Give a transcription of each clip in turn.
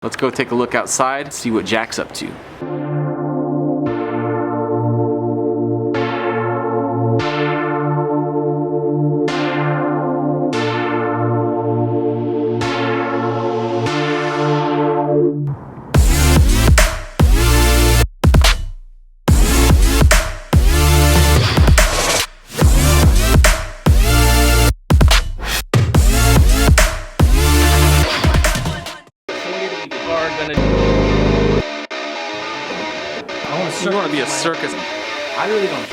Let's go take a look outside, see what Jack's up to. You want to be a circus. I really don't.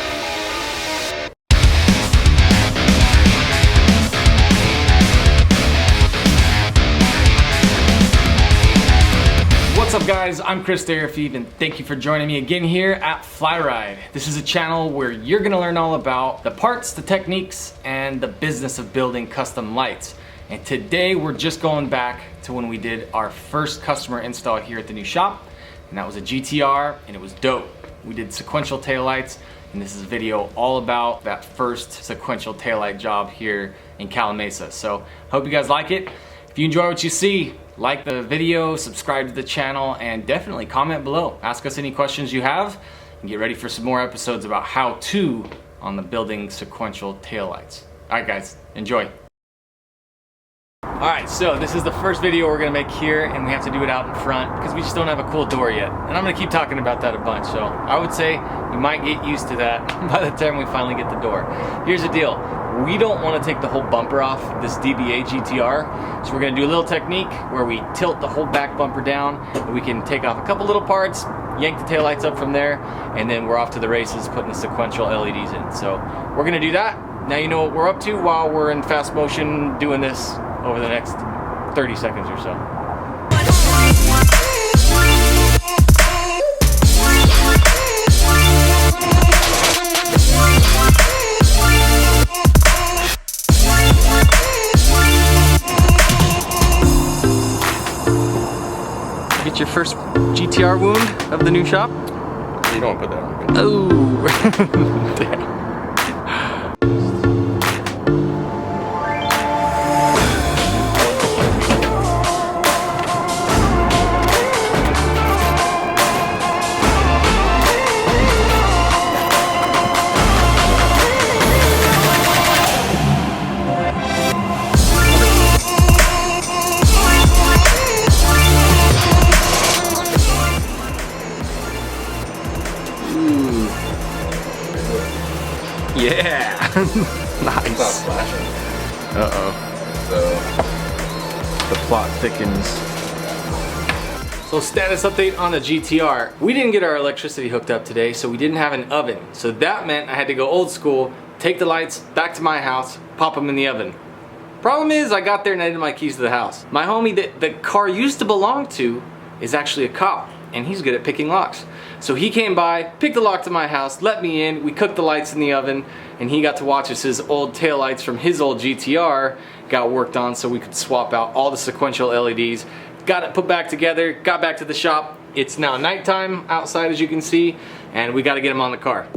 What's up guys, I'm Chris Derrifieve and thank you for joining me again here at FlyRyde. This is a channel where you're going to learn all about the parts, the techniques, and the business of building custom lights. And today we're just going back to when we did our first customer install here at the new shop, and that was a GTR, and it was dope. We did sequential taillights, and this is a video all about that first sequential taillight job here in Calimesa. So hope you guys like it. If you enjoy what you see, like the video, subscribe to the channel, and definitely comment below. Ask us any questions you have, and get ready for some more episodes about how to on the building sequential taillights. All right guys, enjoy. Alright, so this is the first video we're going to make here, and we have to do it out in front because we just don't have a cool door yet. And I'm going to keep talking about that a bunch, so I would say you might get used to that by the time we finally get the door. Here's the deal. We don't want to take the whole bumper off this DBA GTR, so we're going to do a little technique where we tilt the whole back bumper down, and we can take off a couple little parts, yank the taillights up from there, and then we're off to the races putting the sequential LEDs in. So we're going to do that. Now you know what we're up to while we're in fast motion doing this over the next 30 seconds or so. Get your first GTR wound of the new shop? You don't put that on. Oh, damn. Yeah! Nice. It's not flashing. Uh-oh. So The plot thickens. So status update on the GTR. We didn't get our electricity hooked up today, so we didn't have an oven. So that meant I had to go old school, take the lights back to my house, pop them in the oven. Problem is, I got there and I didn't have my keys to the house. My homie that the car used to belong to is actually a cop, and he's good at picking locks. So he came by, picked the lock to my house, let me in, we cooked the lights in the oven, and he got to watch as his old taillights from his old GTR got worked on so we could swap out all the sequential LEDs. Got it put back together, got back to the shop. It's now nighttime outside, as you can see, and we gotta get him on the car.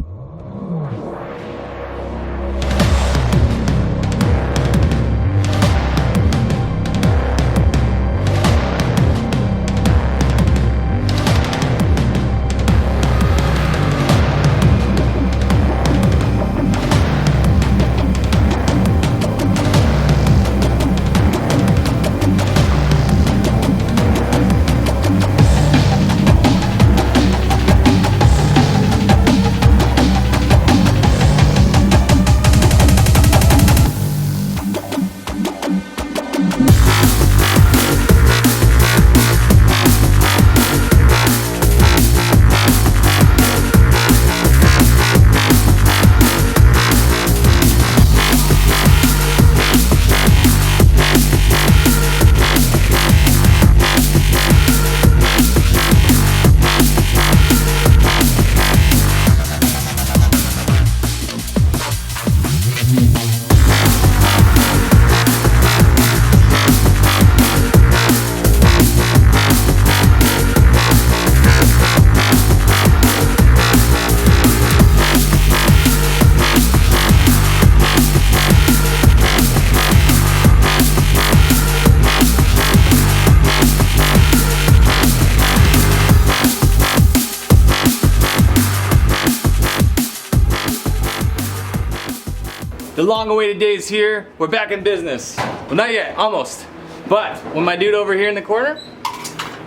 The long-awaited day is here. We're back in business. Well, not yet, almost. But when my dude over here in the corner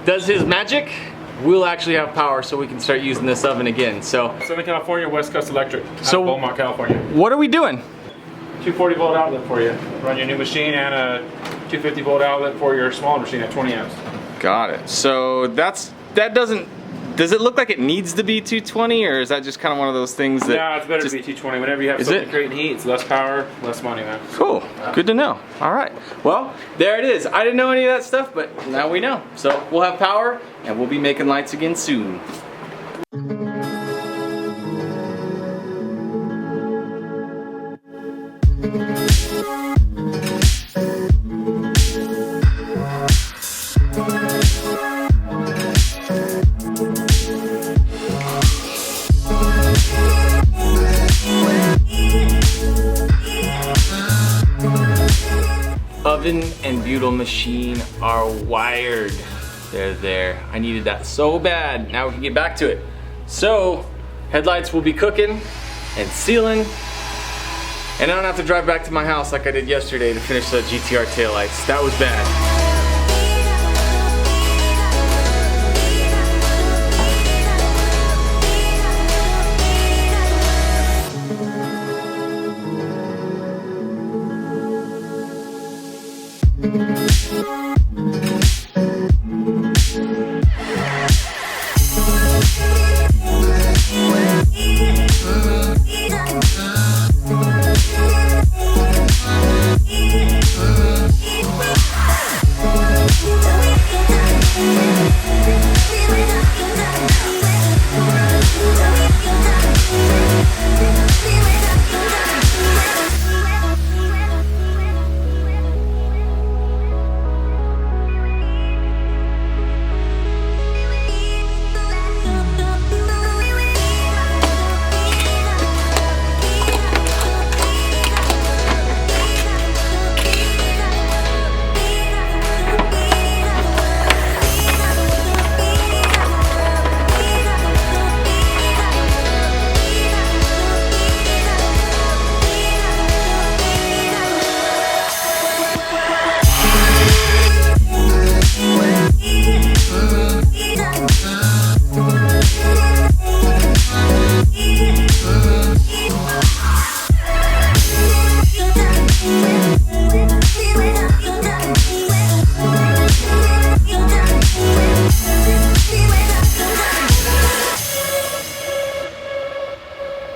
does his magic, we'll actually have power so we can start using this oven again. So Southern California, West Coast Electric, So- Beaumont, California. what are we doing? 240 volt outlet for you. Run your new machine and a 250 volt outlet for your smaller machine at 20 amps. Got it. So does it look like it needs to be 220, or is that just kind of one of those things that? Yeah, it's better just, to be 220. Whenever you have Is something it? creating heat, it's less power, less money, man. Cool. Good to know. All right. Well, there it is. I didn't know any of that stuff, but now we know. So we'll have power, and we'll be making lights again soon. Oven and butyl machine are wired. They're there. I needed that so bad. Now we can get back to it. So, headlights will be cooking and sealing. And I don't have to drive back to my house like I did yesterday to finish the GTR taillights. That was bad.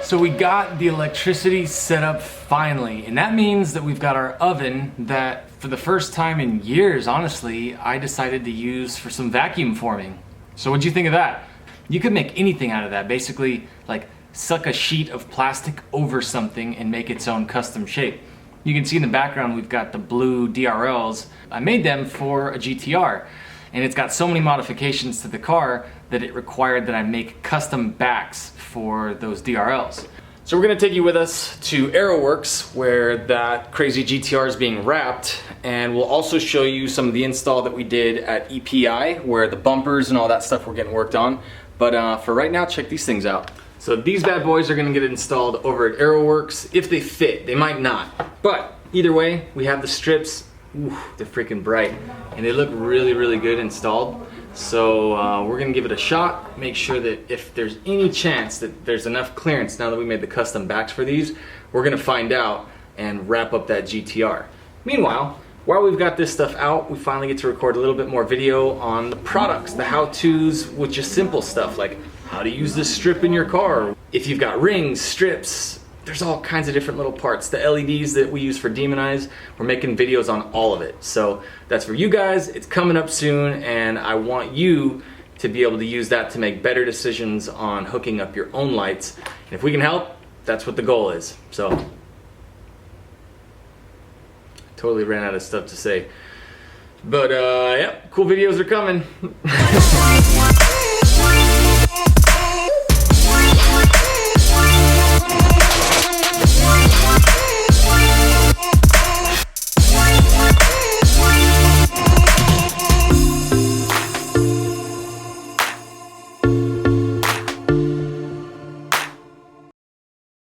So we got the electricity set up finally, and that means that we've got our oven that for the first time in years, honestly, I decided to use for some vacuum forming. So what'd you think of that? You could make anything out of that, basically like suck a sheet of plastic over something and make its own custom shape. You can see in the background we've got the blue DRLs. I made them for a GTR, and it's got so many modifications to the car that it required that I make custom backs for those DRLs. So we're gonna take you with us to Aeroworks where that crazy GTR is being wrapped, and we'll also show you some of the install that we did at EPI where the bumpers and all that stuff were getting worked on. But for right now, check these things out. So these bad boys are gonna get installed over at Aeroworks if they fit. They might not. But either way, we have the strips. Ooh, they're freaking bright. And they look really, really good installed. So we're gonna give it a shot, make sure that if there's any chance that there's enough clearance now that we made the custom backs for these, we're gonna find out and wrap up that GTR. Meanwhile, while we've got this stuff out, we finally get to record a little bit more video on the products, the how-tos with just simple stuff like how to use this strip in your car. If you've got rings, strips, there's all kinds of different little parts. The LEDs that we use for Demonize, we're making videos on all of it. So that's for you guys, it's coming up soon, and I want you to be able to use that to make better decisions on hooking up your own lights. And if we can help, that's what the goal is. So, totally ran out of stuff to say. But yeah, cool videos are coming.